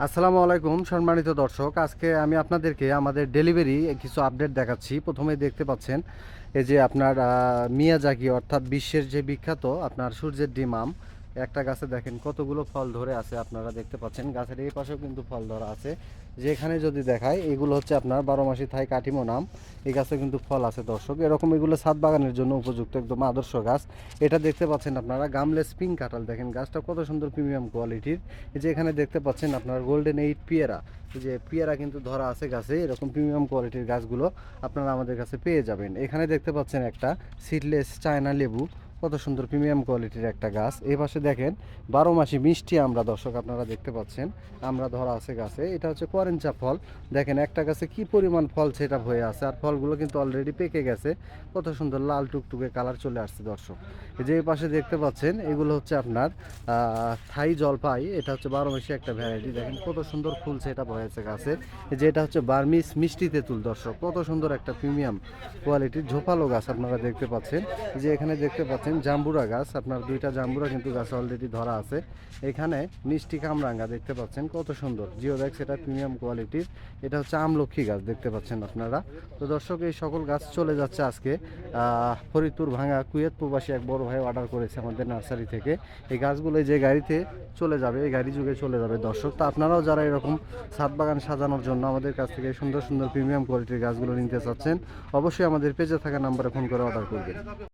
আসসালামু আলাইকুম সম্মানিত দর্শক, আজকে আমি আপনাদেরকে আমাদের ডেলিভারি কিছু আপডেট দেখাচ্ছি। প্রথমে দেখতে পাচ্ছেন এই যে আপনার মিয়াজাকি অর্থাৎ বিশ্বের যে বিখ্যাত আপনার সূর্যের ডিম আম। একটা গাছে দেখেন কতগুলো ফল ধরে আছে, আপনারা দেখতে পাচ্ছেন গাছের এই পাশেও কিন্তু ফল ধরা আছে। যেখানে যদি দেখায় এগুলো হচ্ছে আপনার 12 মাসি থাই কাটিমো নাম। এই গাছে কিন্তু ফল আছে দর্শক, এরকম এগুলো ছাদ বাগানের জন্য উপযুক্ত একদম আদর্শ গাছ। এটা দেখতে পাচ্ছেন আপনারা গামলেস পিঙ্ক কাঁঠাল, দেখেন গাছটা কত সুন্দর প্রিমিয়াম কোয়ালিটির। এই যে এখানে দেখতে পাচ্ছেন আপনার গোল্ডেন এইট পিয়ারা, এই যে পিয়ারা কিন্তু ধরা আছে গাছে। এরকম প্রিমিয়াম কোয়ালিটির গাছগুলো আপনারা আমাদের কাছে পেয়ে যাবেন। এখানে দেখতে পাচ্ছেন একটা সিডলেস চায়না লেবু, কত সুন্দর প্রিমিয়াম কোয়ালিটির একটা গাছ। এই পাশে দেখেন 12 মাসি মিষ্টি আমরা, দর্শক আপনারা দেখতে পাচ্ছেন আমরা ধরা আছে গাছে। এটা হচ্ছে করেঞ্চা ফল, দেখেন একটা গাছে কি পরিমাণ ফল সেটা হয়ে আছে, আর ফলগুলো কিন্তু অলরেডি পেকে গেছে। কত সুন্দর লাল টুকটুকে কালার চলে আসছে দর্শক। এই যে এই পাশে দেখতে পাচ্ছেন এগুলো হচ্ছে আপনার থাই জলপাই। এটা হচ্ছে 12 মাসি একটা ভ্যারাইটি, দেখেন কত সুন্দর ফুল সেটা হয়েছে গাছে। এই যে এটা হচ্ছে বার্মিস মিষ্টি তেঁতুল দর্শক, কত সুন্দর একটা প্রিমিয়াম কোয়ালিটির ঝোপালো গাছ আপনারা দেখতে পাচ্ছেন। যে এখানে দেখতে পাচ্ছেন জাম্বুরা গাছ, আপনার দুইটা জাম্বুরা কিন্তু গাছে অলরেডি ধরা আছে। এখানে মিষ্টি কামরাঙ্গা দেখতে পাচ্ছেন কত সুন্দর জিওড্যাক্স, এটা প্রিমিয়াম কোয়ালিটির। এটা হচ্ছে আমলক্ষী গাছ দেখতে পাচ্ছেন আপনারা। তো দর্শক এই সকল গাছ চলে যাচ্ছে আজকে ফরিদপুর ভাঙা কুয়েত প্রবাসী এক বড় ভাই অর্ডার করেছে আমাদের নার্সারি থেকে। এই গাছগুলো যে গাড়িতে চলে যাবে, এই গাড়ি যুগে চলে যাবে দর্শক। তো আপনারাও যারা এরকম ছাদ বাগান সাজানোর জন্য আমাদের কাছ থেকে সুন্দর সুন্দর প্রিমিয়াম কোয়ালিটির গাছগুলো নিতে চাচ্ছেন, অবশ্যই আমাদের পেজে থাকা নাম্বারে ফোন করে অর্ডার করবেন।